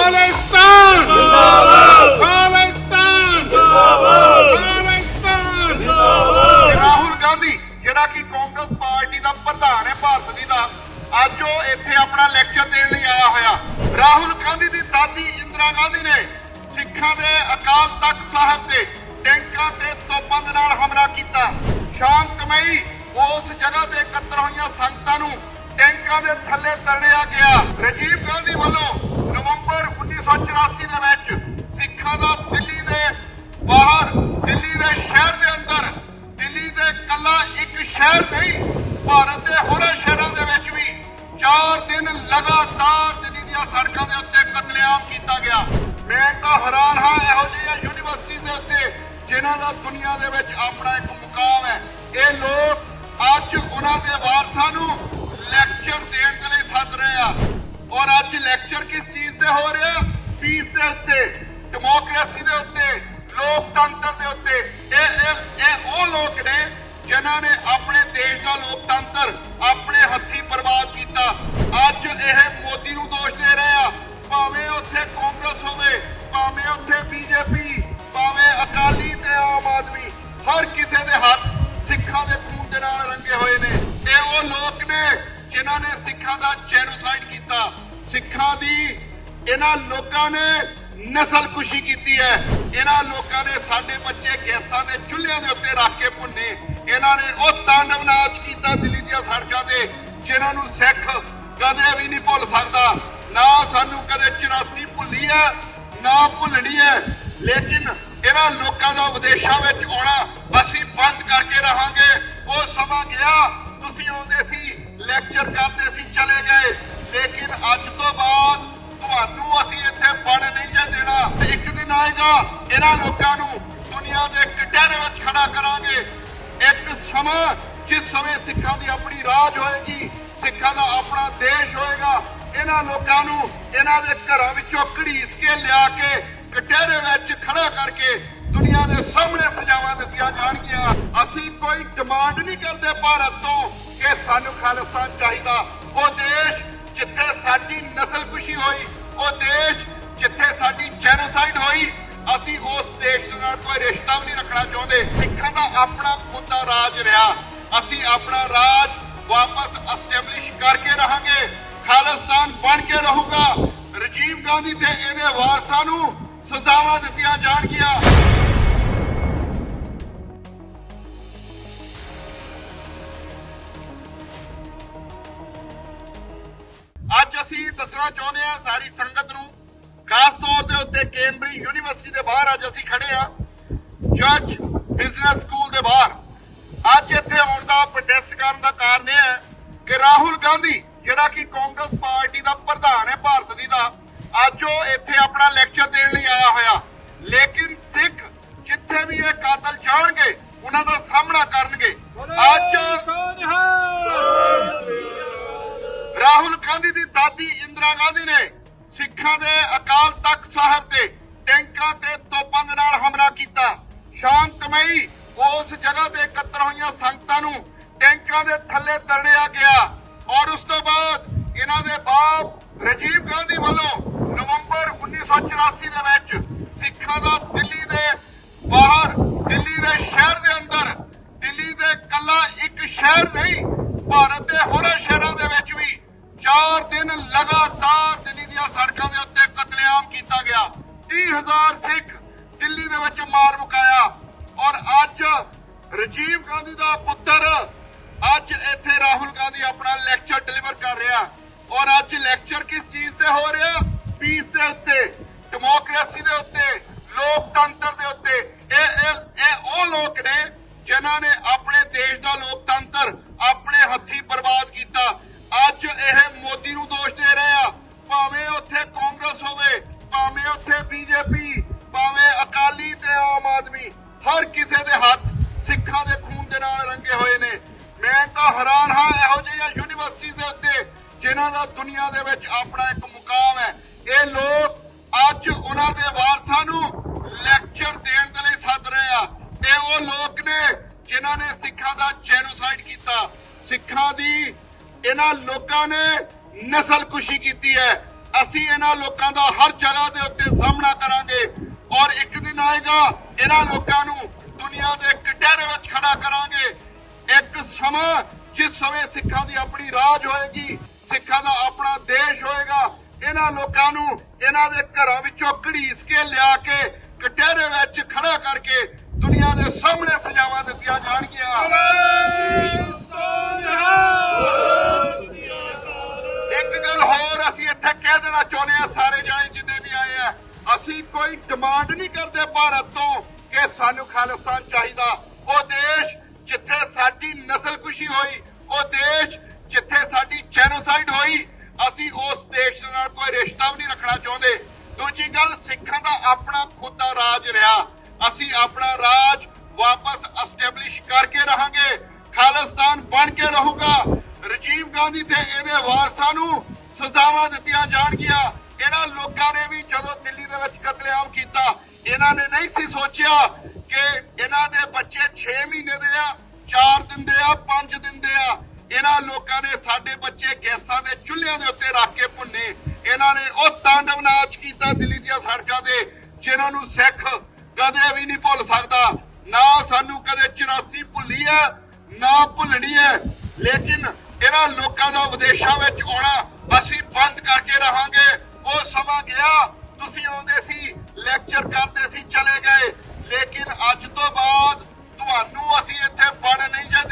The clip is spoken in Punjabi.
खालिस्तान खालिस्तान खालिस्तान। राहुल गांधी ਜਿਹੜਾ ਕਿ ਕਾਂਗਰਸ ਪਾਰਟੀ ਦਾ ਪ੍ਰਧਾਨ ਹੈ ਭਾਰਤ ਦੀ ਦਾ, ਅੱਜ ਉਹ ਇੱਥੇ ਆਪਣਾ ਲੈਕਚਰ ਦੇਣ ਲਈ ਆਇਆ ਹੋਇਆ। ਰਾਹੁਲ ਗਾਂਧੀ ਦੀ ਦਾਦੀ ਇੰਦਰਾ ਗਾਂਧੀ ਨੇ ਸਿੱਖਾਂ ਦੇ ਅਕਾਲ ਤਖਤ ਸਾਹਿਬ ਤੇ ਟੈਂਕਾਂ ਤੇ ਤੋਪਾਂ ਦੇ ਨਾਲ ਹਮਲਾ ਕੀਤਾ। ਸ਼ਾਂਤਮਈ ਉਸ ਜਗ੍ਹਾ ਤੇ ਇਕੱਤਰ ਹੋਈਆਂ ਸੰਗਤਾਂ ਨੂੰ ਟੈਂਕਾਂ ਦੇ ਥੱਲੇ ਤਰੜਿਆ ਗਿਆ। ਰਾਜੀਵ ਗਾਂਧੀ ਵੱਲੋਂ ਨਵੰਬਰ 1984 ਦੇ ਵਿੱਚ ਸਿੱਖਾਂ ਦਾ ਦਿੱਲੀ ਦੇ ਬਾਹਰ, ਦਿੱਲੀ ਦੇ ਸ਼ਹਿਰ ਦੇ ਅੰਦਰ, ਦਿੱਲੀ ਦੇ ਕੱਲਾ ਇੱਕ ਸ਼ਹਿਰ ਨਹੀਂ ਭਾਰਤ ਦੇ ਹੋਰਾਂ ਸ਼ਹਿਰਾਂ ਦੇ ਵਿੱਚ ਵੀ 4 ਦਿਨ ਲਗਾਤਾਰ ਦਿੱਲੀ ਦੀਆਂ ਸੜਕਾਂ ਦੇ ਉੱਤੇ ਕਤਲੇਆਮ ਕੀਤਾ ਗਿਆ। ਮੈਂ ਤਾਂ ਹੈਰਾਨ ਹਾਂ ਇਹੋ ਜਿਹੀਆਂ ਯੂਨੀਵਰਸਿਟੀ ਦੇ ਉੱਤੇ ਜਿਨ੍ਹਾਂ ਦਾ ਦੁਨੀਆ ਦੇ ਵਿੱਚ ਆਪਣਾ ਇੱਕ ਮੁਕਾਮ ਹੈ। ਇਹ ਲੋਕ ਅੱਜ ਉਹਨਾਂ ਦੇ ਵਾਰਸਾਂ ਨੂੰ ਲੈਕਚਰ ਦੇਣ ਦੇ ਲਈ ਸੱਦ ਰਹੇ ਆ। ਔਰ ਅੱਜ ਲੈਕਚਰ ਕਿਸ ਚੀਜ਼ ਤੇ ਹੋ ਰਿਹਾ? ਪੀਸ ਦੇ ਉੱਤੇ, ਡੈਮੋਕ੍ਰੇਸੀ ਦੇ ਉੱਤੇ, ਲੋਕਤੰਤਰ ਦੇ ਉੱਤੇ। ਇਹ ਉਹ ਲੋਕ ਨੇ ਜਿਨ੍ਹਾਂ ਨੇ ਆਪਣੇ ਦੇਸ਼ ਦਾ ਲੋਕਤੰਤਰ ਆਪਣੇ ਹੱਥੀਂ ਬਰਬਾਦ ਕੀਤਾ। ਅੱਜ ਇਹ ਮੋਦੀ ਨੂੰ ਦੋਸ਼ ਦੇ ਰਹੇ ਆ, ਭਾਵੇਂ ਉੱਥੇ ਕਾਂਗਰਸ ਹੋਵੇ, ਭਾਵੇਂ ਉੱਥੇ ਬੀਜੇਪੀ, ਭਾਵੇਂ ਅਕਾਲੀ ਤੇ ਆਮ ਆਦਮੀ, ਹਰ ਕਿਸੇ ਦੇ ਹੱਥ ਸਿੱਖਾਂ ਦੇ ਖੂਨ ਦੇ ਨਾਲ ਰੰਗੇ ਹੋਏ ਨੇ। ਇਹ ਉਹ ਲੋਕ ਨੇ ਜਿਨ੍ਹਾਂ ਨੇ ਸਿੱਖਾਂ ਦਾ ਜੈਨੋਸਾਈਡ ਕੀਤਾ। ਸਿੱਖਾਂ ਦੀ ਇਹਨਾਂ ਲੋਕਾਂ ਨੇ ਨਸਲਕੁਸ਼ੀ ਕੀਤੀ ਹੈ। ਇਹਨਾਂ ਲੋਕਾਂ ਨੇ ਸਾਡੇ ਬੱਚੇ ਗੈਸਾਂ ਦੇ ਚੁੱਲ੍ਹਿਆਂ ਦੇ ਉੱਤੇ ਰੱਖ ਕੇ ਭੁੰਨੇ। ਇਹਨਾਂ ਨੇ ਉਹ ਤਾਂਡਵ ਨਾਚ ਕੀਤਾ ਦਿੱਲੀ ਦੀਆਂ ਸੜਕਾਂ ਤੇ, ਜਿਨ੍ਹਾਂ ਨੂੰ ਸਿੱਖ ਕਦੇ ਵੀ ਨਹੀਂ ਭੁੱਲ ਸਕਦਾ। ਨਾ ਸਾਨੂੰ ਕਦੇ 84 ਭੁੱਲੀ ਹੈ, ਨਾ ਭੁੱਲਣੀ ਹੈ। ਲੇਕਿਨ ਇਹਨਾਂ ਲੋਕਾਂ ਦਾ ਵਿਦੇਸ਼ਾਂ ਵਿੱਚ ਆਉਣਾ ਅਸੀਂ ਬੰਦ ਕਰਕੇ ਰਹਾਂਗੇ। ਉਹ ਸਮਾਂ ਗਿਆ, ਤੁਸੀਂ ਆਉਂਦੇ ਸੀ, ਲੈਕਚਰ ਕਰਦੇ ਸੀ, ਚਲੇ ਗਏ। ਲੇਕਿਨ ਅੱਜ ਤੋਂ ਬਾਅਦ ਤੁਹਾਨੂੰ ਅਸੀਂ ਇੱਥੇ ਵੜ ਨਹੀਂ ਜਾ ਦੇਣਾ। ਇੱਕ ਦਿਨ ਆਏਗਾ ਇਹਨਾਂ ਲੋਕਾਂ ਨੂੰ ਦੁਨੀਆ ਦੇ ਕਟਹਿਰੇ ਵਿੱਚ ਖੜਾ ਕਰਾਂਗੇ। ਇੱਕ ਸਮਾਂ ਜਿਸ ਸਮੇਂ ਸਿੱਖਾਂ ਦੀ ਆਪਣੀ ਰਾਜ ਹੋਏਗੀ, ਸਿੱਖਾਂ ਦਾ ਆਪਣਾ ਦੇਸ਼ ਹੋਏਗਾ। ਇਹਨਾਂ ਲੋਕਾਂ ਨੂੰ ਇਹਨਾਂ ਦੇ ਘਰਾਂ ਵਿੱਚੋਂ ਘੜੀਸ ਕੇ ਲਿਆ ਕੇ ਕਟਹਿਰੇ ਵਿੱਚ ਖੜਾ ਕਰਕੇ ਦੁਨੀਆ ਦੇ ਸਾਹਮਣੇ ਸਜ਼ਾਵਾਂ ਦਿੱਤੀਆਂ ਜਾਣਗੀਆਂ। ਅਸੀਂ ਕੋਈ ਡਿਮਾਂਡ ਨਹੀਂ ਕਰਦੇ ਭਾਰਤ ਤੋਂ ਕਿ ਸਾਨੂੰ ਖਾਲਿਸਤਾਨ ਚਾਹੀਦਾ। ਉਹ ਦੇਸ਼ ਜਿੱਥੇ ਸਾਡੀ ਨਸਲਕੁਸ਼ੀ ਹੋਈ, ਉਹ ਦੇਸ਼ ਜਿੱਥੇ ਸਾਡੀ ਜੈਨੋਸਾਈਡ ਹੋਈ, ਅਸੀਂ ਉਸ ਦੇਸ਼ ਦੇ ਨਾਲ ਕੋਈ ਰਿਸ਼ਤਾ ਵੀ ਨਹੀਂ ਰੱਖਣਾ ਚਾਹੁੰਦੇ। ਸਿੱਖਾਂ ਦਾ ਆਪਣਾ ਖੁਦ ਦਾ ਰਾਜ ਰਿਹਾ, ਅਸੀਂ ਆਪਣਾ ਰਾਜ ਵਾਪਸ ਐਸਟੈਬਲਿਸ਼ ਕਰਕੇ ਰਹਾਂਗੇ। ਖਾਲਿਸਤਾਨ ਬਣ ਕੇ ਰਹੂਗਾ। ਰਾਜੀਵ ਗਾਂਧੀ ਤੇ ਇਹਦੇ ਵਾਰਸਾਂ ਨੂੰ ਸਜ਼ਾਵਾਂ ਦਿੱਤੀਆਂ ਜਾਣਗੀਆਂ। ਅੱਜ ਅਸੀਂ ਦੱਸਣਾ ਚਾਹੁੰਦੇ ਹਾਂ ਸਾਰੀ ਸੰਗਤ ਨੂੰ, ਖਾਸ ਤੌਰ ਦੇ ਉੱਤੇ ਕੈਂਬਰਿਜ ਯੂਨੀਵਰਸਿਟੀ ਦੇ ਬਾਹਰ ਅੱਜ ਅਸੀਂ ਖੜੇ ਆ, ਜੱਜ ਬਿਜ਼ਨਸ ਸਕੂਲ ਦੇ ਬਾਹਰ। ਅੱਜ ਇੱਥੇ ਆਉਣ ਦਾ ਪ੍ਰੋਟੈਸਟ ਕਰਨ ਦਾ ਕਾਰਨ ਇਹ ਹੈ ਕਿ ਰਾਹੁਲ ਗਾਂਧੀ ਜਿਹੜਾ ਕਿ ਕਾਂਗਰਸ ਪਾਰਟੀ ਦਾ ਪ੍ਰਧਾਨ ਹੈ ਭਾਰਤ ਦੀ ਦਾ, ਅੱਜ ਉਹ ਇੱਥੇ ਆਪਣਾ ਲੈਕਚਰ ਦੇਣ ਲਈ ਆਇਆ ਹੋਇਆ। ਲੇਕਿਨ ਸਿੱਖ ਜਿੱਥੇ ਵੀ ਇਹ ਕਾਤਲ ਜਾਣਗੇ ਉਹਨਾਂ ਦਾ ਸਾਹਮਣਾ ਕਰਨਗੇ। ਅੱਜ ਰਾਹੁਲ ਗਾਂਧੀ ਦੀ ਦਾਦੀ ਇੰਦਰਾ ਗਾਂਧੀ ਨੇ ਸਿੱਖਾਂ ਦੇ ਅਕਾਲ ਤਖਤ ਸਾਹਿਬ ਤੇ ਟੈਂਕਾਂ ਤੇ ਤੋਪਾਂ ਦੇ ਨਾਲ ਹਮਲਾ ਕੀਤਾ। ਸ਼ਾਂਤਮਈ ਉਸ ਜਗ੍ਹਾ ਤੇ ਇਕੱਤਰ ਹੋਈਆਂ ਸੰਗਤਾਂ ਨੂੰ ਟੈਂਕਾਂ ਦੇ ਥੱਲੇ ਤਰੜਿਆ ਗਿਆ। ਔਰ ਉਸ ਤੋਂ ਬਾਅਦ ਇਹਨਾਂ ਦੇ ਬਾਪ ਰਾਜੀਵ ਗਾਂਧੀ ਵੱਲੋਂ ਨਵੰਬਰ 1984 ਦੇ ਵਿੱਚ ਸਿੱਖਾਂ ਦਾ ਦਿੱਲੀ ਦੇ ਬਾਹਰ, ਦਿੱਲੀ ਦੇ ਸ਼ਹਿਰ ਦੇ ਅੰਦਰ, ਦਿੱਲੀ ਦੇ ਕੱਲਾ ਇੱਕ ਸ਼ਹਿਰ ਨਹੀਂ ਭਾਰਤ ਦੇ ਹੋਰਾਂ ਸ਼ਹਿਰਾਂ ਦੇ ਵਿੱਚ ਵੀ 4 ਦਿਨ ਲਗਾਤਾਰ ਦਿੱਲੀ ਦੀਆਂ ਸੜਕਾਂ ਦੇ ਉੱਤੇ ਕਤਲੇਆਮ ਕੀਤਾ ਗਿਆ। 30,000 ਸਿੱਖ ਦਿੱਲੀ ਦੇ ਵਿੱਚ ਮਾਰ ਮੁਕਾਇਆ। ਔਰ ਅੱਜ ਰਾਜੀਵ ਗਾਂਧੀ ਦਾ ਪੁੱਤਰ ਅੱਜ ਇੱਥੇ ਰਾਹੁਲ ਗਾਂਧੀ ਆਪਣਾ ਲੈਕਚਰ ਡਿਲੀਵਰ ਕਰ ਰਿਹਾ। ਔਰ ਅੱਜ ਲੈਕਚਰ ਕਿਸ ਚੀਜ਼ ਤੇ ਹੋ ਰਿਹਾ? ਪੀਸ ਦੇ ਉੱਤੇ, ਡੈਮੋਕ੍ਰੇਸੀ ਦੇ ਉੱਤੇ, ਲੋਕਤੰਤਰ ਦੇ ਉੱਤੇ। ਇਹ ਉਹ ਲੋਕ ਨੇ ਜਿਨ੍ਹਾਂ ਨੇ ਆਪਣੇ ਦੇਸ਼ ਦਾ ਲੋਕਤੰਤਰ ਆਪਣੇ ਹੱਥੀਂ ਬਰਬਾਦ ਕੀਤਾ। ਅੱਜ ਇਹ ਮੋਦੀ ਨੂੰ ਦੋਸ਼ ਦੇ ਰਹੇ ਆ, ਭਾਵੇਂ ਉੱਥੇ ਕਾਂਗਰਸ ਹੋਵੇ, ਭਾਵੇਂ ਉੱਥੇ ਬੀਜੇਪੀ, ਭਾਵੇਂ ਅਕਾਲੀ ਤੇ ਆਮ ਆਦਮੀ, ਹਰ ਕਿਸੇ ਦੇ ਹੱਥ ਸਿੱਖਾਂ ਦੇ ਖੂਨ ਦੇ ਨਾਲ ਰੰਗੇ ਹੋਏ ਨੇ। ਮੈਂ ਤਾਂ ਹੈਰਾਨ ਹਾਂ ਇਹੋ ਜਿਹੀਆਂ ਯੂਨੀਵਰਸਿਟੀ ਦੇ ਉੱਤੇ ਜਿਨ੍ਹਾਂ ਦਾ ਦੁਨੀਆ ਦੇ ਵਿੱਚ ਆਪਣਾ ਇੱਕ ਮੁਕਾਮ ਹੈ। ਇਹ ਲੋਕ ਅੱਜ ਉਹਨਾਂ ਦੇ ਵਾਰਸਾਂ ਨੂੰ ਲੈਕਚਰ ਦੇਣ ਦੇ ਲਈ ਸੱਦ ਰਹੇ ਆ। ਇਹ ਉਹ ਲੋਕ ਨੇ ਜਿਨ੍ਹਾਂ ਨੇ ਸਿੱਖਾਂ ਦਾ ਜੈਨੋਸਾਈਡ ਕੀਤਾ। ਸਿੱਖਾਂ ਦੀ ਇਹਨਾਂ ਲੋਕਾਂ ਨੇ ਨਸਲਕੁਸ਼ੀ ਕੀਤੀ ਹੈ। ਅਸੀਂ ਇਹਨਾਂ ਲੋਕਾਂ ਦਾ ਹਰ ਜਗ੍ਹਾ ਦੇ ਉੱਤੇ ਸਾਹਮਣਾ ਕਰਾਂਗੇ ਔਰ ਇੱਕ ਦਿਨ ਆਏਗਾ ਇਹਨਾਂ ਲੋਕਾਂ ਨੂੰ ਦੁਨੀਆ ਦੇ ਕਟਹਿਰੇ ਵਿੱਚ ਖੜਾ ਕਰਾਂਗੇ। ਇੱਕ ਸਮਾਂ ਜਿਸ ਸਮੇਂ ਸਿੱਖਾਂ ਦੀ ਆਪਣੀ ਰਾਜ ਹੋਏਗੀ, ਸਿੱਖਾਂ ਦਾ ਆਪਣਾ ਦੇਸ਼ ਹੋਏਗਾ, ਇਹਨਾਂ ਲੋਕਾਂ ਨੂੰ ਇਹਨਾਂ ਦੇ ਘਰਾਂ ਵਿੱਚੋਂ ਘੜੀਸ ਕੇ ਲਿਆ ਕੇ ਕਟਹਿਰੇ ਵਿੱਚ ਖੜਾ ਕਰਕੇ ਦੁਨੀਆ ਦੇ ਸਾਹਮਣੇ ਸਜ਼ਾਵਾਂ ਦਿੱਤੀਆਂ ਜਾਣਗੀਆਂ। ਇੱਕ ਗੱਲ ਹੋਰ ਅਸੀਂ ਇੱਥੇ ਕਹਿ ਦੇਣਾ ਚਾਹੁੰਦੇ ਹਾਂ, ਸਾਰੇ ਜਾਣੇ ਜਿੰਨੇ ਵੀ ਆਏ ਆ, ਅਸੀਂ ਕੋਈ ਡਿਮਾਂਡ ਨਹੀਂ ਕਰਦੇ ਭਾਰਤ ਤੋਂ ਕਿ ਸਾਨੂੰ ਖਾਲਿਸਤਾਨ ਚਾਹੀਦਾ। ਉਹ ਦੇਸ਼ ਜਿੱਥੇ ਸਾਡੀ ਨਸਲਕੁਸ਼ੀ ਹੋਈ, ਉਹ ਦੇਸ਼ ਜਿੱਥੇ ਸਾਡੀ ਜੈਨੋਸਾਈਡ ਹੋਈ, ਅਸੀਂ ਉਸ ਦੇਸ਼ ਨਾਲ ਕੋਈ ਰਿਸ਼ਤਾ ਵੀ ਨਹੀਂ ਰੱਖਣਾ ਚਾਹੁੰਦੇ। ਦੂਜੀ ਗੱਲ, ਸਿੱਖਾਂ ਦਾ ਆਪਣਾ ਖੁਦ ਦਾ ਰਾਜ ਰਿਹਾ, ਅਸੀਂ ਆਪਣਾ ਰਾਜ ਵਾਪਸ ਐਸਟੈਬਲਿਸ਼ ਕਰਕੇ ਰਹਾਂਗੇ। ਖਾਲਿਸਤਾਨ ਬਣ ਕੇ ਰਹੂਗਾ। ਰਾਜੀਵ ਗਾਂਧੀ ਤੇ ਇਹਦੇ ਵਾਰਸਾਂ ਨੂੰ ਸਜ਼ਾਵਾਂ ਦਿੱਤੀਆਂ ਜਾਣਗੀਆਂ। ਇਹਨਾਂ ਲੋਕਾਂ ਨੇ ਵੀ ਜਦੋਂ ਦਿੱਲੀ ਦੇ ਵਿੱਚ ਕਤਲੇਆਮ ਕੀਤਾ, ਇਹਨਾਂ ਨੇ ਨਹੀਂ ਸੀ ਸੋਚਿਆ ਕਿ ਇਹਨਾਂ ਦੇ ਬੱਚੇ 6 ਮਹੀਨੇ ਦੇ ਆ, 4 ਦਿਨ ਦੇ ਆ, 5 ਦਿਨ ਦੇ ਆ। ਇਹਨਾਂ ਲੋਕਾਂ ਨੇ ਸਾਡੇ ਬੱਚੇ ਗੈਸਾਂ ਦੇ ਚੁੱਲ੍ਹਿਆਂ ਦੇ ਉੱਤੇ ਰੱਖ ਕੇ ਭੁੰਨੇ। ਇਹਨਾਂ ਨੇ ਉਹ ਤਾਂਡਵ ਨਾਚ ਕੀਤਾ ਦਿੱਲੀ ਦੀਆਂ ਸੜਕਾਂ ਤੇ, ਜਿਨ੍ਹਾਂ ਨੂੰ ਸਿੱਖ ਕਦੇ ਵੀ ਨਹੀਂ ਭੁੱਲ ਸਕਦਾ। ਨਾ ਸਾਨੂੰ ਕਦੇ 84 ਭੁੱਲੀ ਹੈ, ਨਾ ਭੁੱਲਣੀ ਹੈ। ਲੇਕਿਨ ਇਹਨਾਂ ਲੋਕਾਂ ਦਾ ਵਿਦੇਸ਼ਾਂ ਵਿੱਚ ਆਉਣਾ ਅਸੀਂ ਬੰਦ ਕਰਕੇ ਰਹਾਂਗੇ। ਉਹ ਸਮਾਂ ਗਿਆ, ਤੁਸੀਂ ਆਉਂਦੇ ਸੀ, ਲੈਕਚਰ ਕਰਦੇ ਸੀ, ਚਲੇ ਗਏ। ਲੇਕਿਨ ਅੱਜ ਤੋਂ ਬਾਅਦ ਤੁਹਾਨੂੰ ਅਸੀਂ ਇੱਥੇ ਵੜਨ ਨਹੀਂ ਜੇ